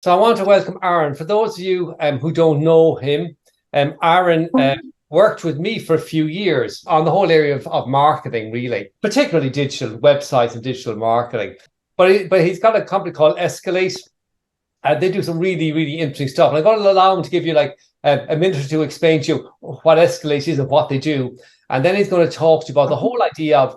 So I want to welcome Aaron. For those of you who don't know him, Aaron worked with me for a few years on the whole area of marketing, really, particularly digital websites and digital marketing. But he's got a company called Escalate, and they do some really, really interesting stuff. And I'm going to allow him to give you like a minute or two to explain to you what Escalate is and what they do. And then he's going to talk to you about the whole idea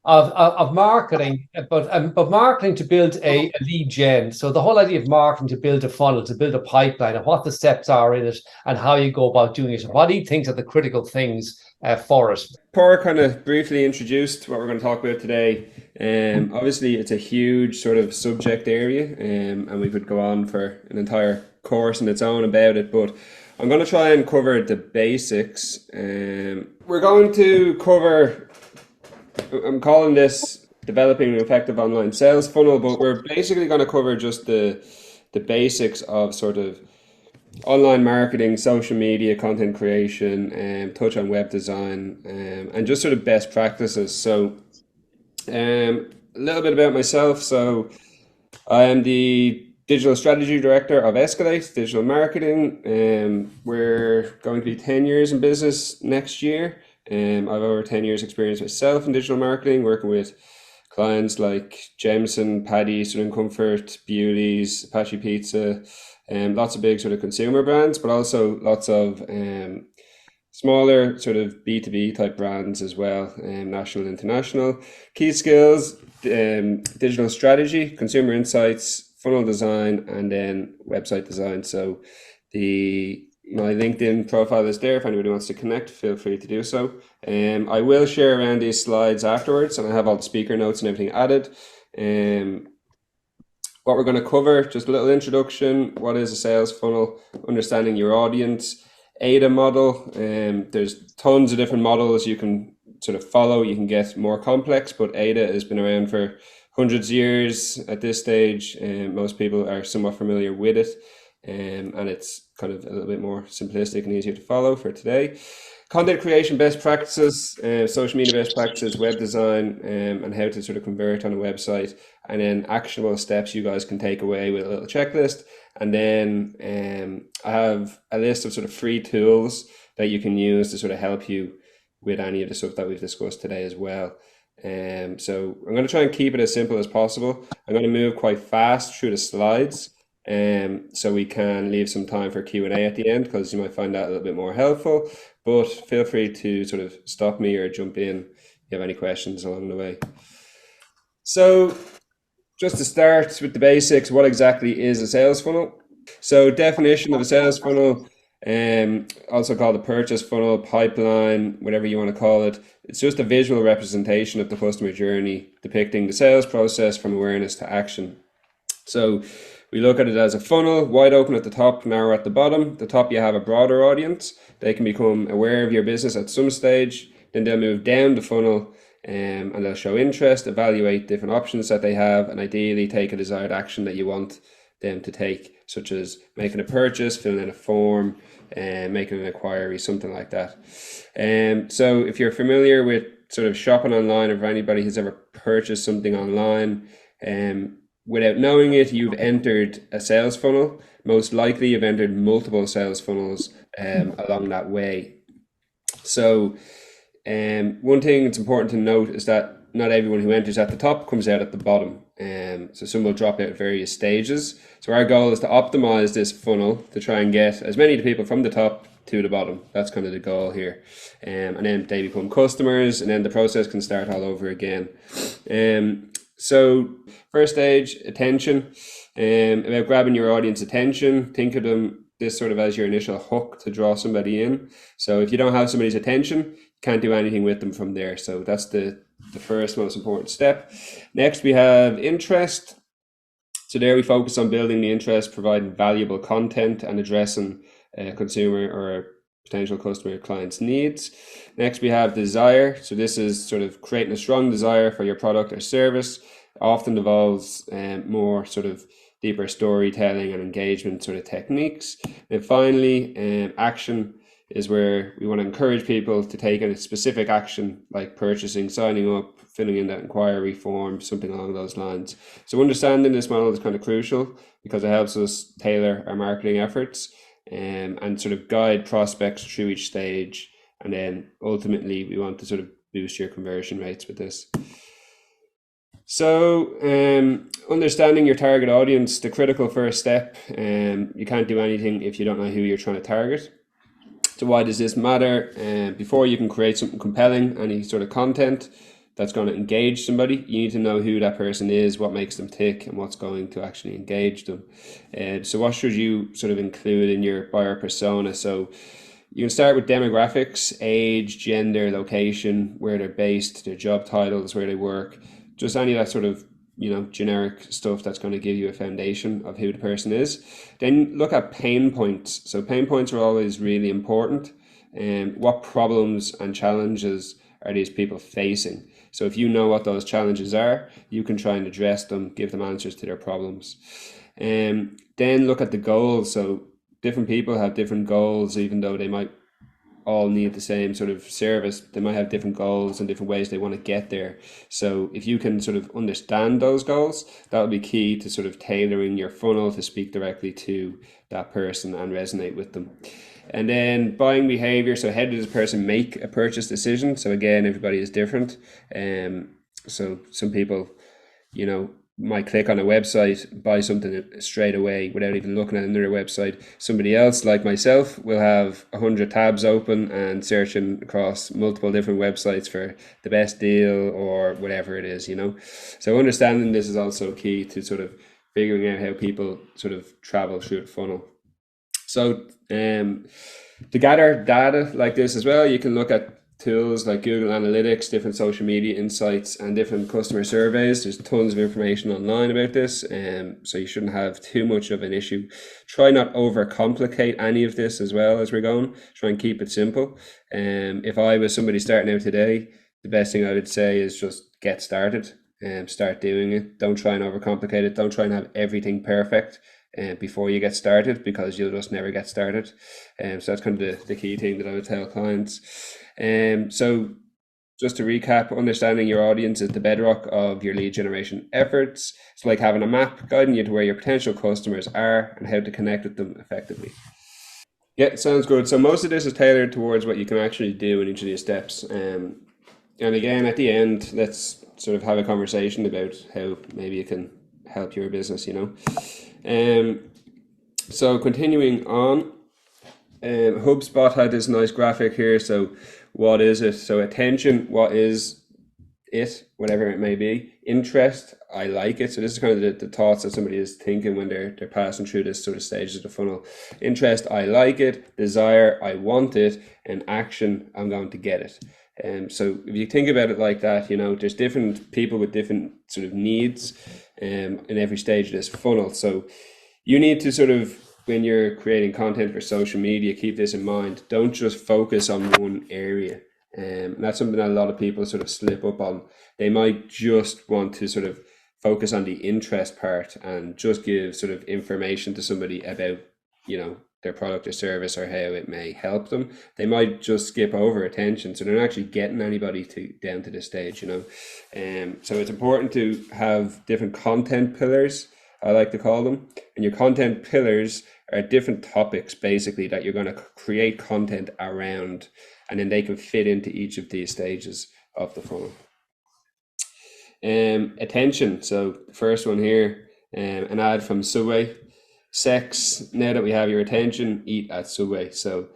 of marketing, but marketing to build a lead gen. So the whole idea of marketing to build a funnel, to build a pipeline, and what the steps are in it, and how you go about doing it, and what he thinks are the critical things for it. Paul kind of briefly introduced what we're going to talk about today. Obviously, it's a huge sort of subject area, and we could go on for an entire course in its own about it, but I'm going to try and cover the basics. We're going to cover, I'm calling this developing an effective online sales funnel, but we're basically going to cover just the basics of sort of online marketing, social media, content creation, touch on web design, and just sort of best practices. So a little bit about myself. So I am the digital strategy director of Escalate Digital Marketing. We're going to be 10 years in business next year. I've over 10 years experience myself in digital marketing, working with clients like Jameson, Paddy, Southern Comfort, Beauties, Apache Pizza, lots of big sort of consumer brands, but also lots of smaller sort of B2B type brands as well, national and international. Key skills, digital strategy, consumer insights, funnel design, and then website design. So my LinkedIn profile is there. If anybody wants to connect, feel free to do so. I will share around these slides afterwards, and I have all the speaker notes and everything added. What we're going to cover, just a little introduction. What is a sales funnel? Understanding your audience. AIDA model. There's tons of different models you can sort of follow. You can get more complex, but AIDA has been around for hundreds of years at this stage. Most people are somewhat familiar with it. And it's kind of a little bit more simplistic and easier to follow for today. Content creation best practices, social media best practices, web design, and how to sort of convert on a website, and then actionable steps you guys can take away with a little checklist. And then I have a list of sort of free tools that you can use to sort of help you with any of the stuff that we've discussed today as well. So I'm going to try and keep it as simple as possible. I'm going to move quite fast through the slides. So we can leave some time for Q&A at the end, because you might find that a little bit more helpful, but feel free to sort of stop me or jump in if you have any questions along the way. So just to start with the basics, what exactly is a sales funnel? So definition of a sales funnel, also called a purchase funnel, pipeline, whatever you want to call it. It's just a visual representation of the customer journey, depicting the sales process from awareness to action. So we look at it as a funnel, wide open at the top, narrow at the bottom. At the top, you have a broader audience. They can become aware of your business at some stage. Then they'll move down the funnel and they'll show interest, evaluate different options that they have, and ideally take a desired action that you want them to take, such as making a purchase, filling in a form, making an inquiry, something like that. So if you're familiar with sort of shopping online, or if anybody has ever purchased something online, without knowing it, you've entered a sales funnel. Most likely you've entered multiple sales funnels along that way. So one thing that's important to note is that not everyone who enters at the top comes out at the bottom. So some will drop out at various stages. So our goal is to optimize this funnel to try and get as many people from the top to the bottom. That's kind of the goal here. And then they become customers, and then the process can start all over again. So first stage, attention, about grabbing your audience attention. Think of this sort of as your initial hook to draw somebody in. So if you don't have somebody's attention, you can't do anything with them from there. So that's the first most important step. Next, we have interest. So there we focus on building the interest, providing valuable content, and addressing a consumer or a potential customer client's needs. Next, we have desire. So this is sort of creating a strong desire for your product or service. Often involves more sort of deeper storytelling and engagement sort of techniques. And finally, action is where we want to encourage people to take a specific action, like purchasing, signing up, filling in that inquiry form, something along those lines. So understanding this model is kind of crucial because it helps us tailor our marketing efforts, and sort of guide prospects through each stage. And then ultimately we want to sort of boost your conversion rates with this. So understanding your target audience, the critical first step. You can't do anything if you don't know who you're trying to target. So why does this matter? Before you can create something compelling, any sort of content that's going to engage somebody, you need to know who that person is, what makes them tick, and what's going to actually engage them. So what should you sort of include in your buyer persona? So you can start with demographics, age, gender, location, where they're based, their job titles, where they work, just any of that sort of generic stuff that's going to give you a foundation of who the person is. Then look at pain points. So pain points are always really important. And what problems and challenges are these people facing? So if you know what those challenges are, you can try and address them, give them answers to their problems. Then look at the goals. So different people have different goals, even though they might all need the same sort of service. They might have different goals and different ways they want to get there. So if you can sort of understand those goals, that will be key to sort of tailoring your funnel to speak directly to that person and resonate with them. And then buying behavior. So how does a person make a purchase decision? So again, everybody is different. So some people, might click on a website, buy something straight away without even looking at another website. Somebody else, like myself, will have 100 tabs open and searching across multiple different websites for the best deal or whatever it is, So understanding this is also key to sort of figuring out how people sort of travel through the funnel. So to gather data like this as well, you can look at tools like Google Analytics, different social media insights, and different customer surveys. There's tons of information online about this, so you shouldn't have too much of an issue. Try not overcomplicate any of this as well as we're going. Try and keep it simple. If I was somebody starting out today, the best thing I would say is just get started and start doing it. Don't try and overcomplicate it. Don't try and have everything perfect before you get started, because you'll just never get started. So that's kind of the key thing that I would tell clients. So just to recap, understanding your audience is the bedrock of your lead generation efforts. It's like having a map guiding you to where your potential customers are and how to connect with them effectively. Yeah, sounds good. So most of this is tailored towards what you can actually do in each of these steps. And again, at the end, let's sort of have a conversation about how maybe it can help your business, So continuing on, HubSpot had this nice graphic here. So what is it? So attention, what is it? Whatever it may be. Interest, I like it. So this is kind of the thoughts that somebody is thinking when they're passing through this sort of stages of the funnel. Interest, I like it. Desire, I want it. And action, I'm going to get it. So if you think about it like that, there's different people with different sort of needs in every stage of this funnel. So you need to sort of, when you're creating content for social media, keep this in mind. Don't just focus on one area. And that's something that a lot of people sort of slip up on. They might just want to sort of focus on the interest part and just give sort of information to somebody about, their product or service or how it may help them. They might just skip over attention. So they're not actually getting anybody down to this stage, So it's important to have different content pillars, I like to call them. And your content pillars are different topics basically that you're going to create content around, and then they can fit into each of these stages of the funnel. Attention. So the first one here, an ad from Subway. Sex, now that we have your attention, eat at Subway. So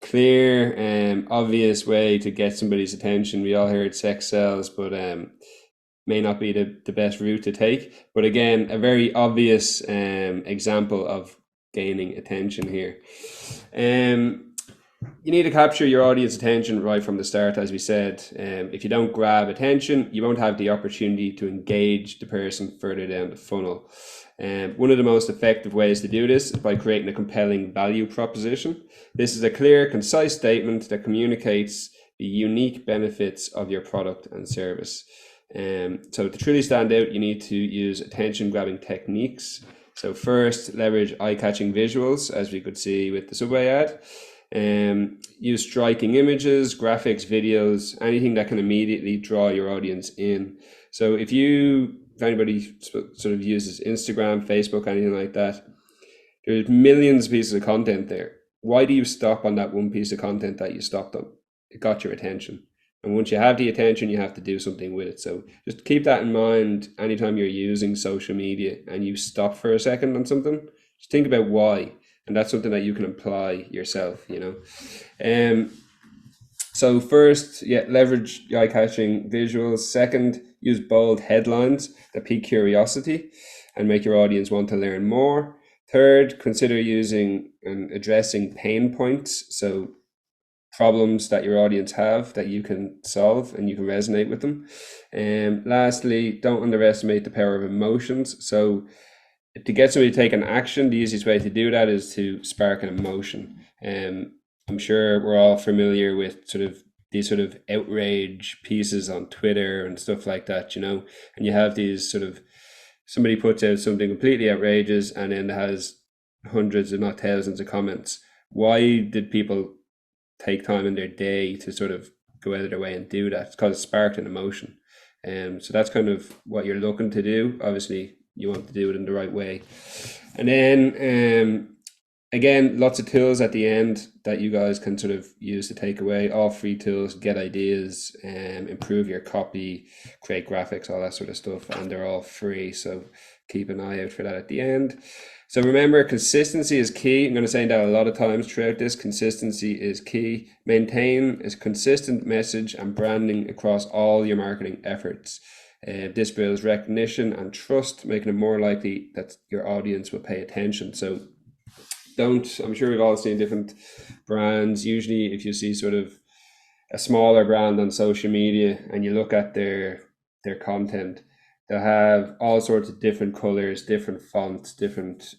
clear, obvious way to get somebody's attention. We all heard sex sells, but may not be the best route to take. But again, a very obvious example of gaining attention here. You need to capture your audience attention right from the start, as we said. If you don't grab attention, you won't have the opportunity to engage the person further down the funnel. One of the most effective ways to do this is by creating a compelling value proposition. This is a clear, concise statement that communicates the unique benefits of your product and service. So to truly stand out, you need to use attention-grabbing techniques. So first, leverage eye-catching visuals, as we could see with the Subway ad. Use striking images, graphics, videos, anything that can immediately draw your audience in. So if anybody sort of uses Instagram, Facebook, anything like that, there's millions of pieces of content there. Why do you stop on that one piece of content that you stopped on? It got your attention. And once you have the attention, you have to do something with it. So just keep that in mind anytime you're using social media and you stop for a second on something. Just think about why. And that's something that you can apply yourself, you know. So first, leverage eye-catching visuals. Second, use bold headlines that pique curiosity and make your audience want to learn more. Third, consider using and addressing pain points. So problems that your audience have that you can solve and you can resonate with them. And lastly, don't underestimate the power of emotions. So to get somebody to take an action, the easiest way to do that is to spark an emotion. I'm sure we're all familiar with these sort of outrage pieces on Twitter and stuff like that, you know, and you have these somebody puts out something completely outrageous and then it has hundreds, if not thousands of comments. Why did people take time in their day to sort of go out of their way and do that? It's because it sparked an emotion. So that's kind of what you're looking to do. Obviously, you want to do it in the right way. And then again, lots of tools at the end that you guys can sort of use to take away. All free tools, get ideas, improve your copy, create graphics, all that sort of stuff. And they're all free. So keep an eye out for that at the end. So remember, consistency is key. I'm going to say that a lot of times throughout this. Consistency is key. Maintain a consistent message and branding across all your marketing efforts. This builds recognition and trust, making it more likely that your audience will pay attention. So I'm sure we've all seen different brands. Usually if you see sort of a smaller brand on social media and you look at their content, they'll have all sorts of different colors, different fonts, different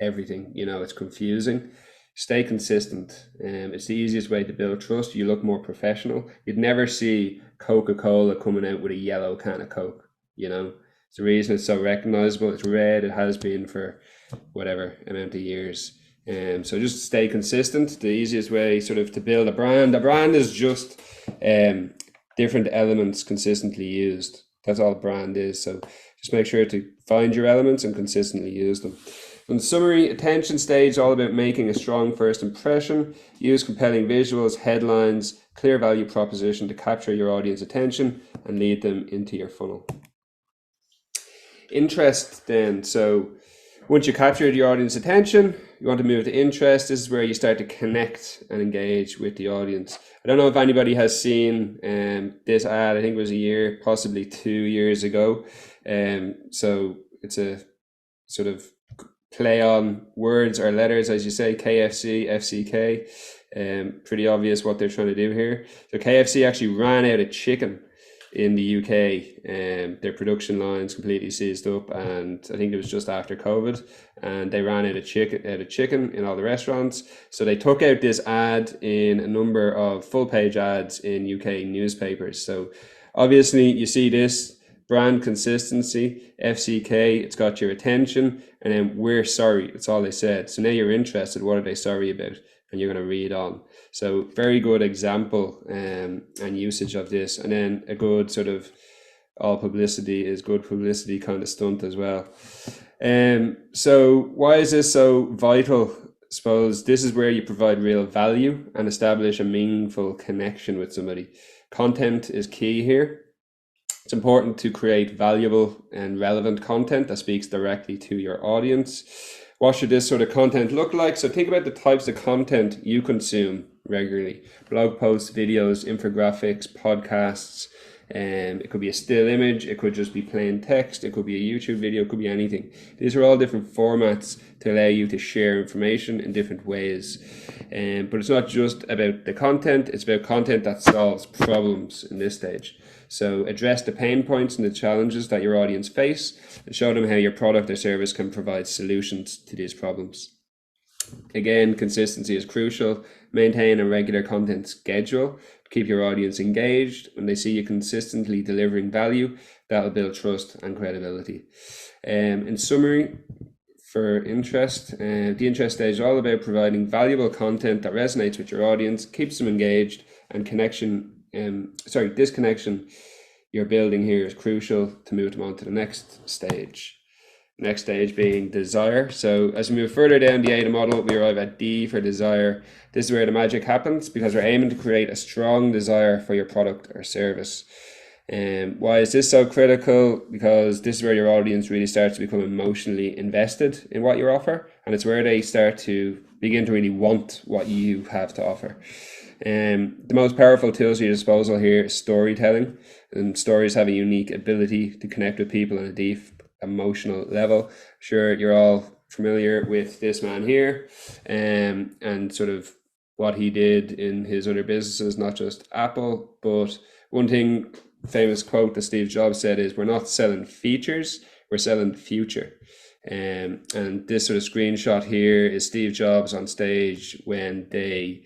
everything, you know, it's confusing. Stay consistent. It's the easiest way to build trust. You look more professional. You'd never see Coca-Cola coming out with a yellow can of Coke, you know. It's the reason it's so recognizable. It's red. It has been for whatever amount of years. So just stay consistent. The easiest way sort of to build a brand is just different elements consistently used. That's all a brand is. So just make sure to find your elements and consistently use them. In summary, attention stage, all about making a strong first impression. Use compelling visuals, headlines, clear value proposition to capture your audience attention and lead them into your funnel. Interest then. So once you captured your audience attention, you want to move to interest. This is where you start to connect and engage with the audience. I don't know if anybody has seen this ad. I think it was a year, possibly 2 years ago. So it's a sort of play on words or letters, as you say, KFC, FCK. Pretty obvious what they're trying to do here. So KFC actually ran out of chicken in the UK. Their production lines completely seized up, and I think it was just after COVID, and they ran out of chicken in all the restaurants. So they took out this ad in a number of full page ads in UK newspapers. So obviously you see this brand consistency, FCK, it's got your attention, and then we're sorry, that's all they said. So now you're interested, what are they sorry about? And you're going to read on. So very good example and usage of this. And then a good sort of all publicity is good publicity kind of stunt as well. So why is this so vital? I suppose this is where you provide real value and establish a meaningful connection with somebody. Content is key here. It's important to create valuable and relevant content that speaks directly to your audience. What should this sort of content look like? So think about the types of content you consume regularly. Blog posts, videos, infographics, podcasts. It could be a still image. It could just be plain text. It could be a YouTube video. It could be anything. These are all different formats to allow you to share information in different ways. But it's not just about the content. It's about content that solves problems in this stage. So address the pain points and the challenges that your audience face and show them how your product or service can provide solutions to these problems. Again, consistency is crucial. Maintain a regular content schedule to keep your audience engaged. When they see you consistently delivering value, that will build trust and credibility. In summary, for interest. The interest stage is all about providing valuable content that resonates with your audience, keeps them engaged, and this connection you're building here is crucial to move them on to the next stage. Next stage being desire. So as we move further down the AIDA model, we arrive at D for desire. This is where the magic happens, because we're aiming to create a strong desire for your product or service. Why is this so critical? Because this is where your audience really starts to become emotionally invested in what you offer, and it's where they start to begin to really want what you have to offer. The most powerful tools at your disposal here is storytelling, and stories have a unique ability to connect with people on a deep emotional level. Sure, you're all familiar with this man here, and sort of what he did in his other businesses, not just Apple. But one thing, famous quote that Steve Jobs said is, "We're not selling features, we're selling the future." And this sort of screenshot here is Steve Jobs on stage when they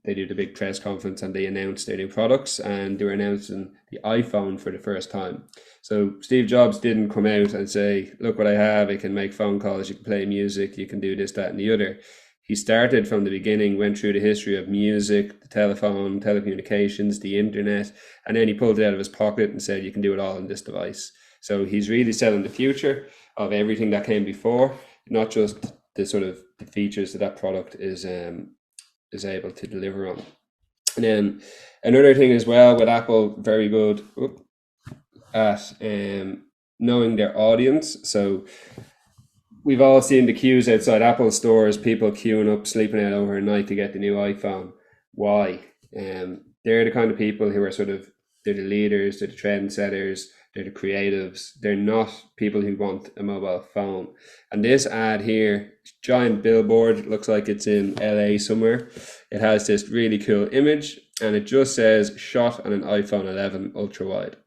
do the big press conference and they announce their new products, and they were announcing the iPhone for the first time. So Steve Jobs didn't come out and say, "Look what I have, I can make phone calls, you can play music, you can do this, that, and the other." He started from the beginning, went through the history of music, the telephone, telecommunications, the internet, and then he pulled it out of his pocket and said, "You can do it all in this device." So he's really selling the future of everything that came before, not just the sort of the features that product is able to deliver on. And then another thing as well with Apple, very good at knowing their audience. So we've all seen the queues outside Apple stores, people queuing up, sleeping out overnight to get the new iPhone. Why? They're the kind of people who are they're the leaders, they're the trendsetters, they're the creatives. They're not people who want a mobile phone. And this ad here, giant billboard, looks like it's in LA somewhere. It has this really cool image, and it just says "shot on an iPhone 11 ultra wide."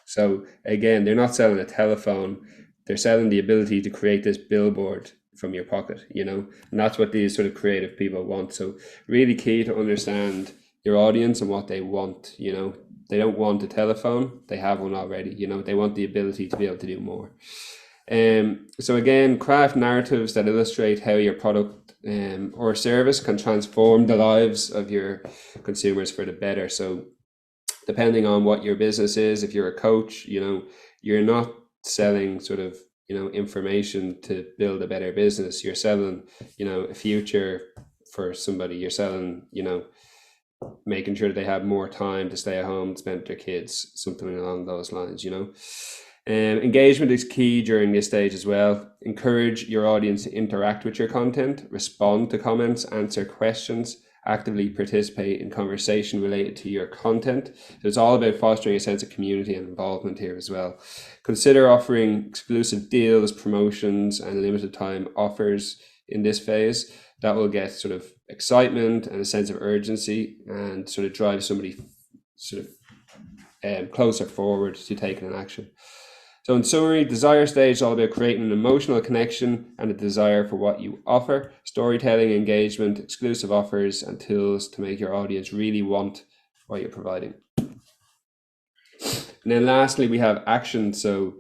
So again, they're not selling a telephone, they're selling the ability to create this billboard from your pocket, and that's what these sort of creative people want. So really key to understand your audience and what they want. They don't want a telephone, they have one already. They want the ability to be able to do more. So again, craft narratives that illustrate how your product or service can transform the lives of your consumers for the better. So depending on what your business is, if you're a coach, you're not selling information to build a better business. You're selling, a future for somebody. You're selling, making sure they have more time to stay at home, spend with their kids, something along those lines. Engagement is key during this stage as well. Encourage your audience to interact with your content, respond to comments, answer questions, actively participate in conversation related to your content. So it's all about fostering a sense of community and involvement here as well. Consider offering exclusive deals, promotions, and limited time offers in this phase. That will get excitement and a sense of urgency, and drive somebody closer forward to taking an action. So in summary, desire stage is all about creating an emotional connection and a desire for what you offer. Storytelling, engagement, exclusive offers, and tools to make your audience really want what you're providing. And then lastly, we have action. So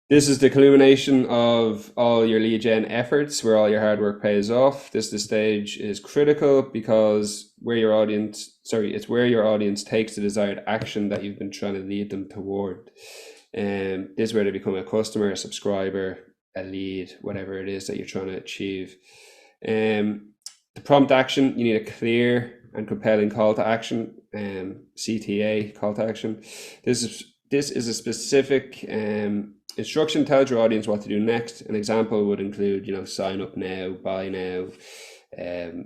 this is the culmination of all your lead gen efforts, where all your hard work pays off. This stage is critical because it's where your audience takes the desired action that you've been trying to lead them toward. This is where they become a customer, a subscriber, a lead, whatever it is that you're trying to achieve. The prompt action, you need a clear and compelling call to action, CTA, call to action. This is a specific instruction, tells your audience what to do next. An example would include, sign up now, buy now,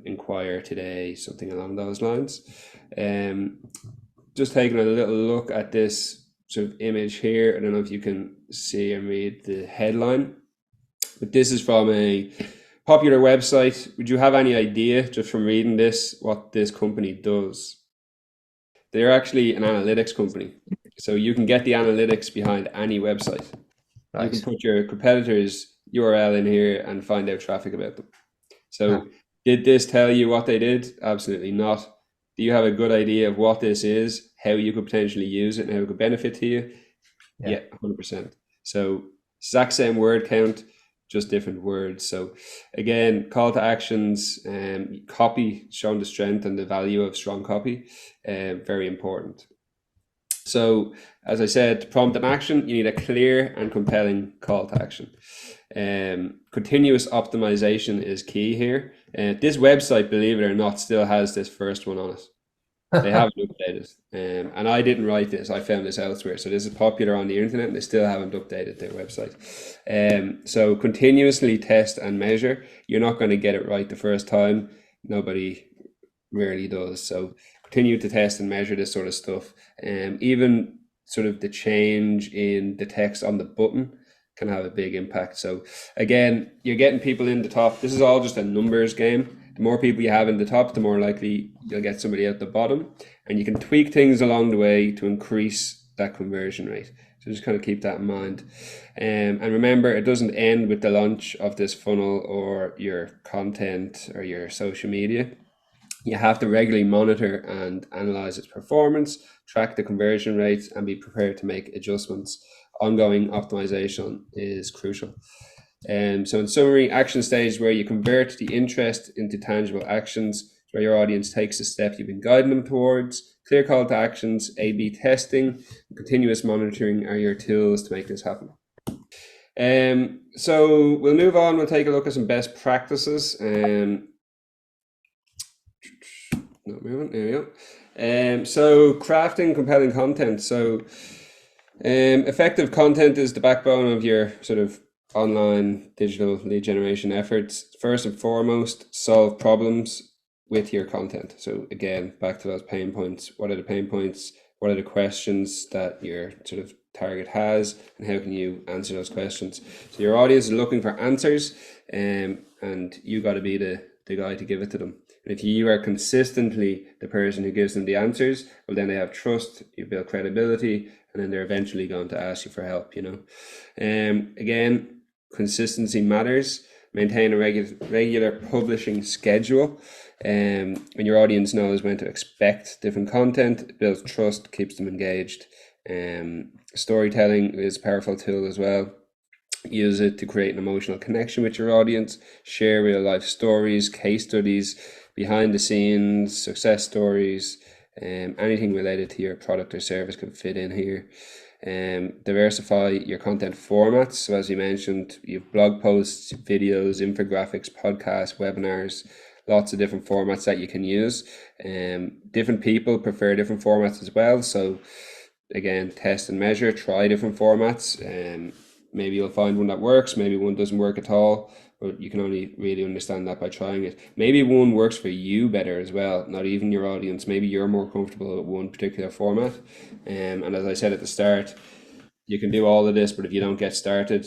inquire today, something along those lines. Just taking a little look at this sort of image here. I don't know if you can see and read the headline, but this is from a popular website. Would you have any idea, just from reading this, what this company does? They're actually an analytics company. So you can get the analytics behind any website. Right. You can put your competitor's URL in here and find out traffic about them. So did this tell you what they did? Absolutely not. Do you have a good idea of what this is, how you could potentially use it, and how it could benefit to you? Yeah, 100%. So exact same word count, just different words. So again, call to actions, copy, showing the strength and the value of strong copy, very important. So as I said, to prompt an action, you need a clear and compelling call to action. Continuous optimization is key here. This website, believe it or not, still has this first one on it. They haven't updated. And I didn't write this. I found this elsewhere. So this is popular on the internet and they still haven't updated their website. So continuously test and measure. You're not going to get it right the first time. Nobody rarely does. So continue to test and measure this sort of stuff. Even sort of the change in the text on the button can have a big impact. So again, you're getting people in the top. This is all just a numbers game. The more people you have in the top, the more likely you'll get somebody at the bottom. And you can tweak things along the way to increase that conversion rate. So just kind of keep that in mind. And remember, it doesn't end with the launch of this funnel or your content or your social media. You have to regularly monitor and analyze its performance, track the conversion rates, and be prepared to make adjustments. Ongoing optimization is crucial. So in summary, action stage where you convert the interest into tangible actions, where your audience takes the step you've been guiding them towards. Clear call to actions, A/B testing, and continuous monitoring are your tools to make this happen. So we'll move on. We'll take a look at some best practices. Not moving. There we go. So crafting compelling content. So effective content is the backbone of your sort of online digital lead generation efforts. First and foremost, solve problems with your content. So again, back to those pain points. What are the pain points? What are the questions that your sort of target has, and how can you answer those questions? So your audience is looking for answers, and you got to be the guy to give it to them. And if you are consistently the person who gives them the answers, well, then they have trust, you build credibility, and then they're eventually going to ask you for help, you know. Again, consistency matters. Maintain a regular publishing schedule. And your audience knows when to expect different content. It builds trust, keeps them engaged. Storytelling is a powerful tool as well. Use it to create an emotional connection with your audience. Share real life stories, case studies, behind the scenes, success stories, anything related to your product or service can fit in here. Diversify your content formats. So as you mentioned, you have blog posts, videos, infographics, podcasts, webinars, lots of different formats that you can use. Different people prefer different formats as well. So again, test and measure, try different formats. Maybe you'll find one that works, maybe one doesn't work at all, but you can only really understand that by trying it. Maybe one works for you better as well, not even your audience. Maybe you're more comfortable with one particular format. And as I said at the start, you can do all of this, but if you don't get started,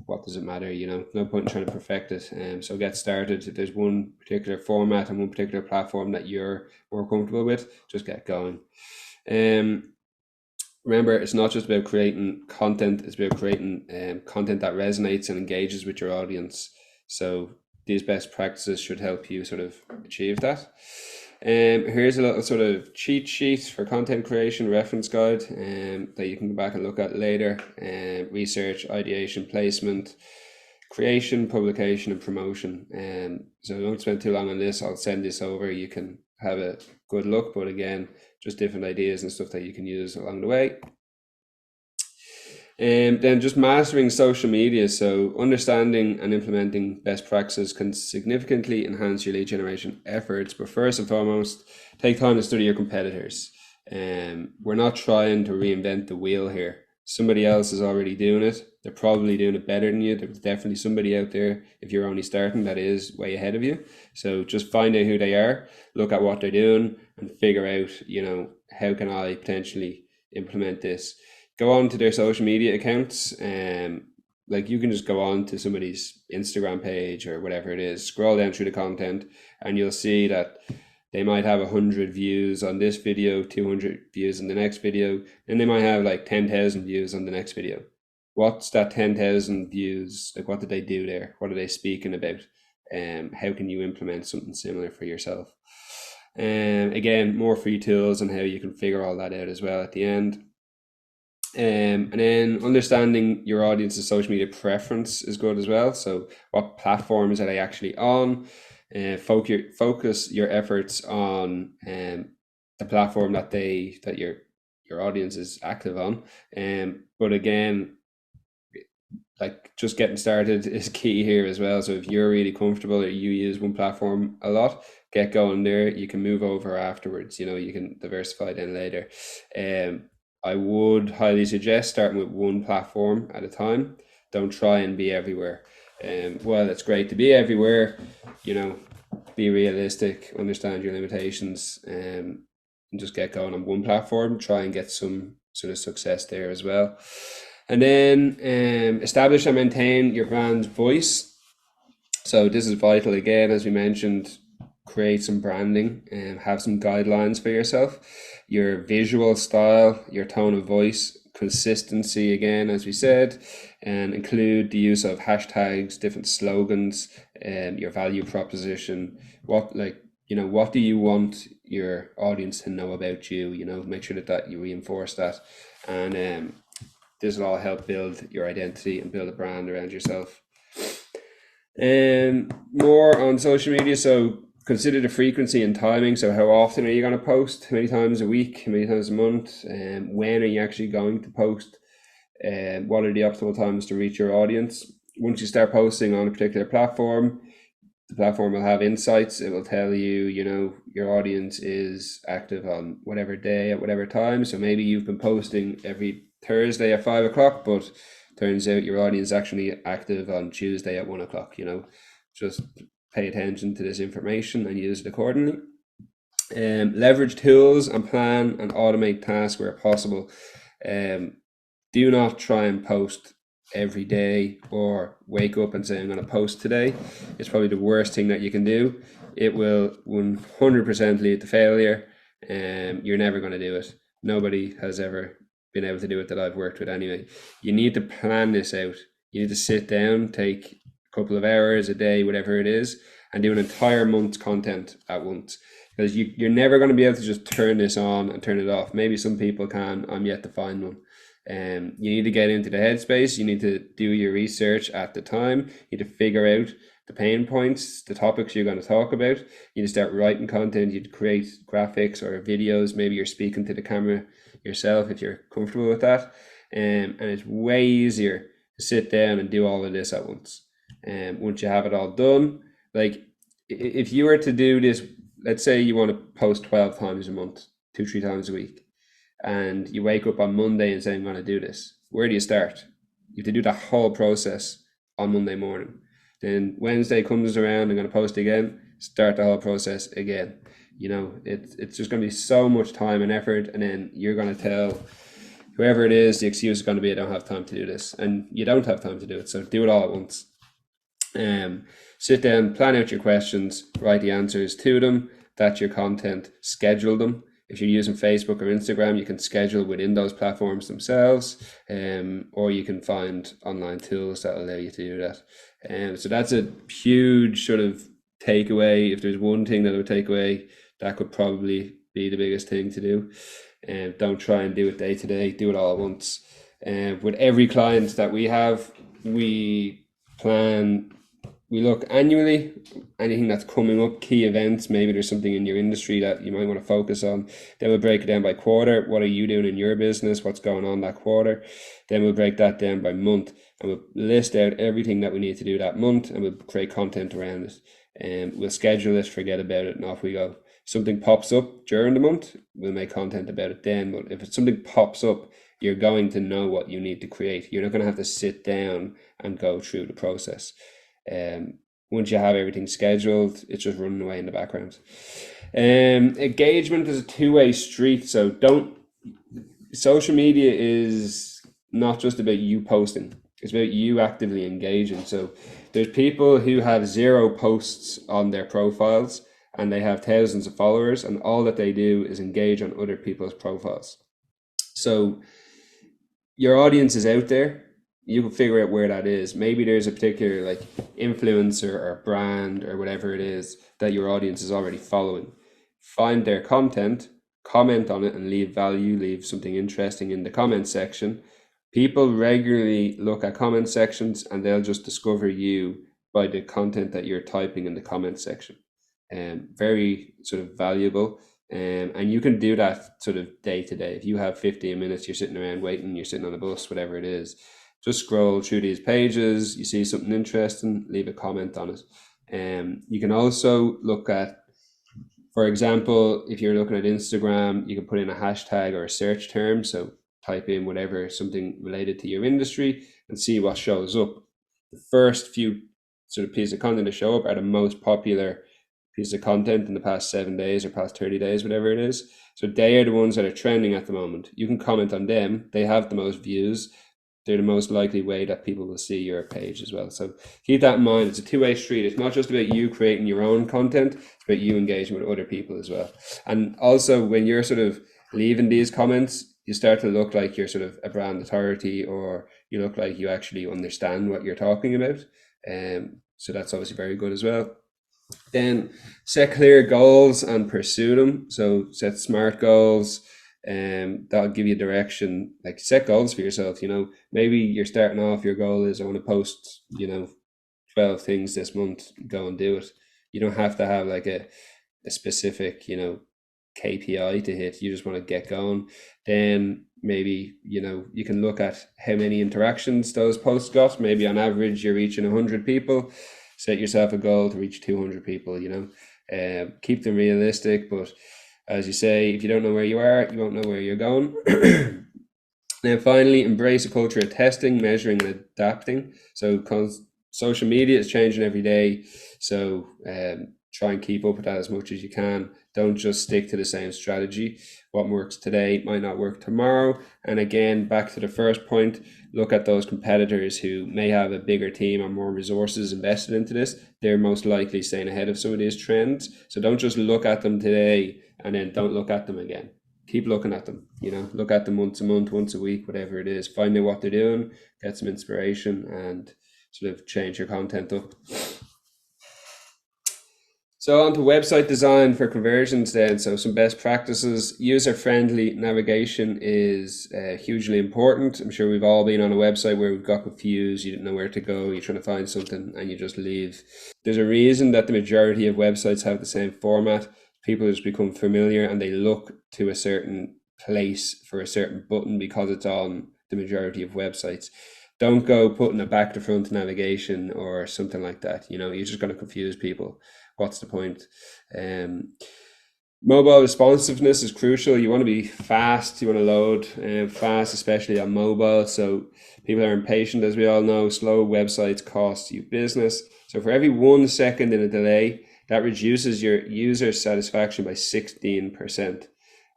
what does it matter? You know, no point in trying to perfect it. So get started. If there's one particular format and one particular platform that you're more comfortable with, just get going. Remember, it's not just about creating content, it's about creating content that resonates and engages with your audience. So these best practices should help you sort of achieve that. Here's a little sort of cheat sheet for content creation reference guide that you can go back and look at later. Research, ideation, placement, creation, publication, and promotion. So don't spend too long on this. I'll send this over. You can have a good look, but again, just different ideas and stuff that you can use along the way. And then just mastering social media. So understanding and implementing best practices can significantly enhance your lead generation efforts. But first and foremost, take time to study your competitors. We're not trying to reinvent the wheel here. Somebody else is already doing it. They're probably doing it better than you. There's definitely somebody out there, if you're only starting, that is way ahead of you. So just find out who they are, look at what they're doing, and figure out, you know, how can I potentially implement this? Go on to their social media accounts. Like you can just go on to somebody's Instagram page or whatever it is, scroll down through the content, and you'll see that they might have 100 views on this video, 200 views on the next video, and they might have like 10,000 views on the next video. What's that 10,000 views? Like, what did they do there? What are they speaking about? How can you implement something similar for yourself? Again, more free tools on how you can figure all that out as well at the end. And then understanding your audience's social media preference is good as well. So what platforms are they actually on? Focus your efforts on the platform that your audience is active on. But again, like just getting started is key here as well. So if you're really comfortable or you use one platform a lot, get going there. You can move over afterwards. You can diversify then later. I would highly suggest starting with one platform at a time. Don't try and be everywhere. While it's great to be everywhere, be realistic, understand your limitations, and just get going on one platform. Try and get some sort of success there as well. And then establish and maintain your brand's voice. So this is vital again, as we mentioned, create some branding and have some guidelines for yourself. Your visual style, your tone of voice, consistency again, as we said, and include the use of hashtags, different slogans, your value proposition. What do you want your audience to know about you? Make sure that you reinforce that. And this will all help build your identity and build a brand around yourself. More on social media. So consider the frequency and timing. So how often are you going to post? How many times a week? How many times a month? When are you actually going to post? What are the optimal times to reach your audience? Once you start posting on a particular platform, the platform will have insights. It will tell you, your audience is active on whatever day at whatever time. So maybe you've been posting every Thursday at 5 o'clock, but turns out your audience is actually active on Tuesday at 1 o'clock. Just pay attention to this information and use it accordingly. Leverage tools and plan and automate tasks where possible. Do not try and post every day or wake up and say I'm going to post today. It's probably the worst thing that you can do. It will 100% lead to failure. You're never going to do it. Nobody has ever been able to do it that I've worked with anyway. You need to plan this out. You need to sit down, take a couple of hours a day, whatever it is, and do an entire month's content at once. Because you're never going to be able to just turn this on and turn it off. Maybe some people can. I'm yet to find one. You need to get into the headspace. You need to do your research at the time. You need to figure out the pain points, the topics you're going to talk about. You need to start writing content. You need to create graphics or videos. Maybe you're speaking to the camera yourself if you're comfortable with that. And it's way easier to sit down and do all of this at once. Once you have it all done, like if you were to do this, let's say you want to post 12 times a month, 2-3 times a week, and you wake up on Monday and say, I'm going to do this. Where do you start? You have to do that whole process on Monday morning. Then Wednesday comes around, I'm going to post again, start the whole process again. It's just going to be so much time and effort, and then you're going to tell whoever it is, the excuse is going to be, I don't have time to do this. And you don't have time to do it, so do it all at once. Sit down, plan out your questions, write the answers to them. That's your content, schedule them. If you're using Facebook or Instagram, you can schedule within those platforms themselves, or you can find online tools that allow you to do that. So that's a huge sort of takeaway. If there's one thing that I would take away, that could probably be the biggest thing to do. Don't try and do it day to day, do it all at once. With every client that we have, we look annually, anything that's coming up, key events, maybe there's something in your industry that you might want to focus on. Then we'll break it down by quarter. What are you doing in your business? What's going on that quarter? Then we'll break that down by month, and we'll list out everything that we need to do that month, and we'll create content around it. And we'll schedule it, forget about it, and off we go. Something pops up during the month, we'll make content about it then. But if something pops up, you're going to know what you need to create. You're not going to have to sit down and go through the process. Once you have everything scheduled, it's just running away in the background. Engagement is a two-way street. So social media is not just about you posting. It's about you actively engaging. So there's people who have 0 posts on their profiles and they have thousands of followers, and all that they do is engage on other people's profiles. So your audience is out there. You can figure out where that is. Maybe there's a particular like influencer or brand or whatever it is that your audience is already following. Find their content, comment on it and leave value, leave something interesting in the comment section. People regularly look at comment sections and they'll just discover you by the content that you're typing in the comment section. Very sort of valuable. And you can do that sort of day to day. If you have 15 minutes, you're sitting around waiting, you're sitting on a bus, whatever it is, just scroll through these pages. You see something interesting, leave a comment on it. You can also look at, for example, if you're looking at Instagram, you can put in a hashtag or a search term. So type in whatever, something related to your industry, and see what shows up. The first few sort of pieces of content to show up are the most popular piece of content in the past 7 days or past 30 days, whatever it is. So they are the ones that are trending at the moment. You can comment on them. They have the most views. They're the most likely way that people will see your page as well. So keep that in mind. It's a two-way street. It's not just about you creating your own content. It's about you engaging with other people as well. And also, when you're sort of leaving these comments, you start to look like you're sort of a brand authority, or you look like you actually understand what you're talking about. So that's obviously very good as well. Then set clear goals and pursue them. So set smart goals, and that'll give you direction. Like, set goals for yourself. Maybe you're starting off, your goal is, I want to post 12 things this month. Go and do it. You don't have to have like a specific KPI to hit. You just want to get going. Then maybe you can look at how many interactions those posts got. Maybe on average you're reaching 100 people. Set yourself a goal to reach 200 people. Keep them realistic, but as you say, if you don't know where you are, you won't know where you're going. Then finally, embrace a culture of testing, measuring, and adapting. So social media is changing every day, so try and keep up with that as much as you can. Don't just stick to the same strategy. What works today might not work tomorrow. And again, back to the first point, look at those competitors who may have a bigger team or more resources invested into this. They're most likely staying ahead of some of these trends. So don't just look at them today and then don't look at them again. Keep looking at them, look at them once a month, once a week, whatever it is. Find out what they're doing, get some inspiration, and sort of change your content up. So on to website design for conversions then. So some best practices. User-friendly navigation is hugely important. I'm sure we've all been on a website where we've got confused, you didn't know where to go, you're trying to find something and you just leave. There's a reason that the majority of websites have the same format. People just become familiar and they look to a certain place for a certain button because it's on the majority of websites. Don't go putting a back to front navigation or something like that. You're just going to confuse people. What's the point? Mobile responsiveness is crucial. You want to be fast. You want to load fast, especially on mobile. So people are impatient, as we all know. Slow websites cost you business. So for every 1 second in a delay, that reduces your user satisfaction by 16%.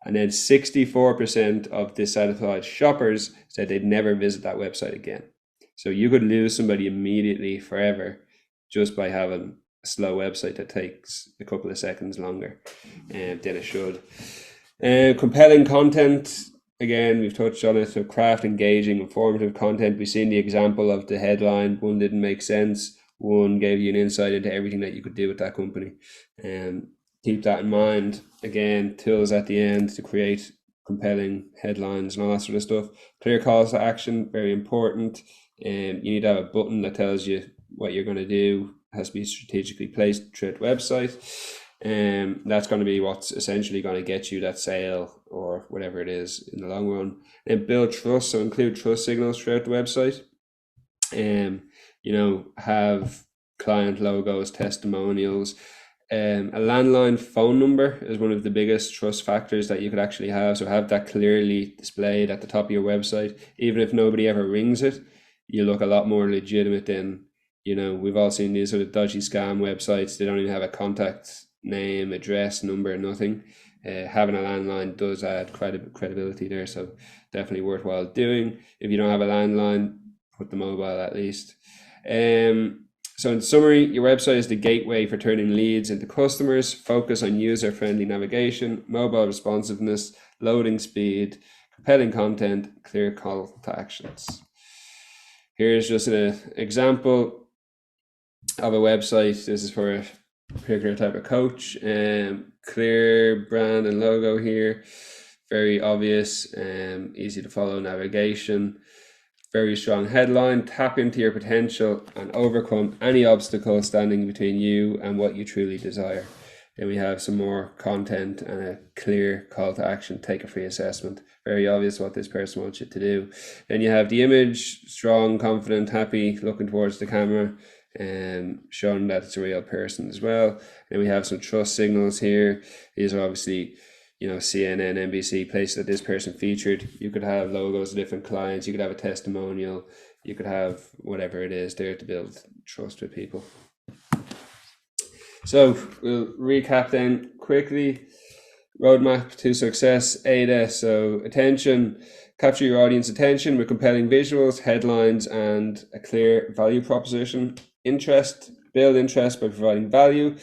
And then 64% of dissatisfied shoppers said they'd never visit that website again. So you could lose somebody immediately forever just by having a slow website that takes a couple of seconds longer than it should. Compelling content, again, we've touched on it. So craft engaging, informative content. We've seen the example of the headline. One didn't make sense. One gave you an insight into everything that you could do with that company. Keep that in mind. Again, tools at the end to create compelling headlines and all that sort of stuff. Clear calls to action, very important. You need to have a button that tells you what you're going to do. It has to be strategically placed throughout the website. That's going to be what's essentially going to get you that sale or whatever it is in the long run. And build trust, so include trust signals throughout the website. Have client logos, testimonials. A landline phone number is one of the biggest trust factors that you could actually have. So have that clearly displayed at the top of your website. Even if nobody ever rings it, you look a lot more legitimate than, we've all seen these sort of dodgy scam websites. They don't even have a contact name, address, number, nothing. Having a landline does add credibility there. So definitely worthwhile doing. If you don't have a landline, put the mobile at least. So in summary, your website is the gateway for turning leads into customers. Focus on user-friendly navigation, mobile responsiveness, loading speed, compelling content, clear call to actions. Here's just an example of a website. This is for particular type of coach. Clear brand and logo here, very obvious, easy to follow navigation, very strong headline, tap into your potential and overcome any obstacle standing between you and what you truly desire. Then we have some more content and a clear call to action, take a free assessment. Very obvious what this person wants you to do. Then you have the image, strong, confident, happy, looking towards the camera, and showing that it's a real person as well. And we have some trust signals here. These are obviously, CNN, NBC, places that this person featured. You could have logos of different clients. You could have a testimonial. You could have whatever it is there to build trust with people. So we'll recap then quickly. Roadmap to success, AIDA. So attention, capture your audience attention with compelling visuals, headlines, and a clear value proposition. Interest, build interest by providing value.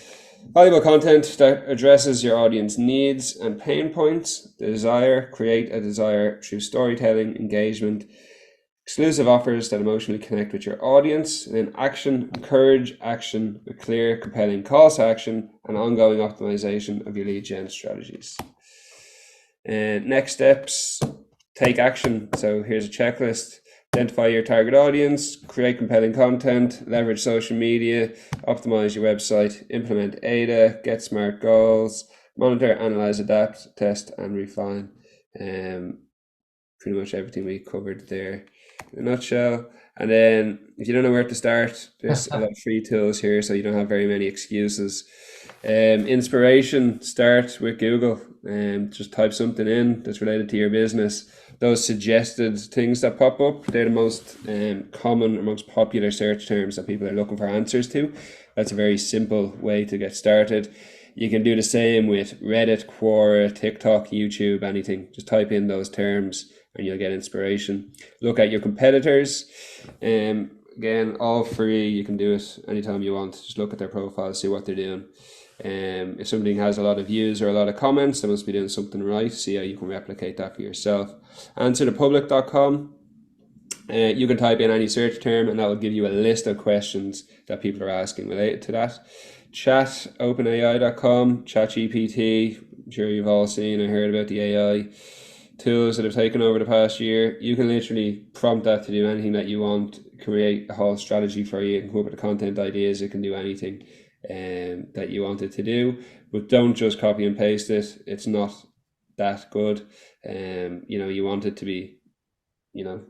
Valuable content that addresses your audience needs and pain points. Desire, create a desire through storytelling, engagement, exclusive offers that emotionally connect with your audience. And then action, encourage action with clear, compelling calls to action and ongoing optimization of your lead gen strategies. And next steps, take action. So here's a checklist. Identify your target audience, create compelling content, leverage social media, optimize your website, implement AIDA, get SMART goals, monitor, analyze, adapt, test, and refine. Pretty much everything we covered there in a nutshell. And then if you don't know where to start, there's a lot of free tools here, so you don't have very many excuses. Inspiration, start with Google and just type something in that's related to your business. Those suggested things that pop up, they're the most common or most popular search terms that people are looking for answers to. That's a very simple way to get started. You can do the same with Reddit, Quora, TikTok, YouTube, anything. Just type in those terms and you'll get inspiration. Look at your competitors. Again, all free. You can do it anytime you want. Just look at their profiles, see what they're doing. If something has a lot of views or a lot of comments, they must be doing something right. See how you can replicate that for yourself. Answerthepublic.com. You can type in any search term and that will give you a list of questions that people are asking related to that. Chat, openai.com, ChatGPT. I'm sure you've all seen or heard about the AI tools that have taken over the past year. You can literally prompt that to do anything that you want, create a whole strategy for you, and come up with the content ideas. It can do anything that you want it to do, but don't just copy and paste it. It's not that good. You want it to be, to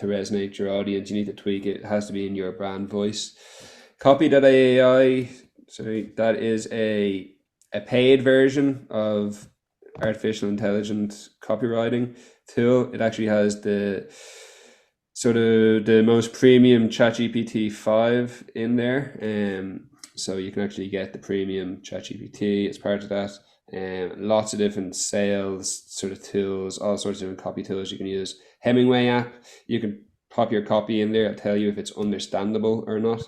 resonate your audience. You need to tweak it. It has to be in your brand voice. Copy.ai, sorry, that is a paid version of artificial intelligence copywriting tool. It actually has the most premium ChatGPT 5 in there. So you can actually get the premium ChatGPT as part of that. Lots of different sales tools, all sorts of different copy tools you can use. Hemingway app, you can pop your copy in there. It'll tell you if it's understandable or not.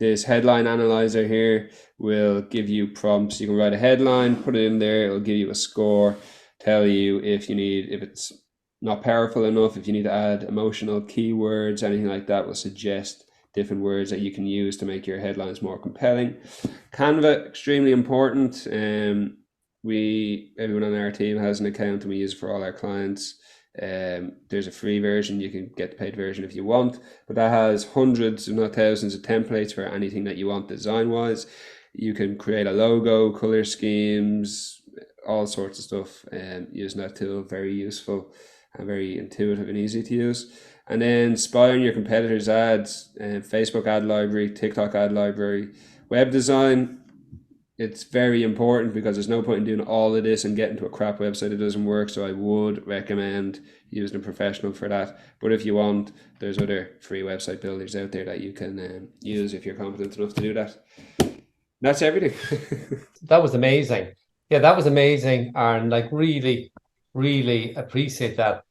This headline analyzer here will give you prompts. You can write a headline, put it in there. It'll give you a score, tell you if it's not powerful enough, if you need to add emotional keywords, anything like that. Will suggest different words that you can use to make your headlines more compelling. Canva, extremely important. Everyone on our team has an account and we use it for all our clients. There's a free version. You can get the paid version if you want, but that has hundreds if not thousands of templates for anything that you want design wise. You can create a logo, color schemes, all sorts of stuff using that tool. Very useful and very intuitive and easy to use. And then spy on your competitors' ads, Facebook ad library, TikTok ad library, web design. It's very important because there's no point in doing all of this and getting to a crap website that doesn't work. So I would recommend using a professional for that. But if you want, there's other free website builders out there that you can use if you're competent enough to do that. That's everything. That was amazing. Yeah, that was amazing. And really, really appreciate that.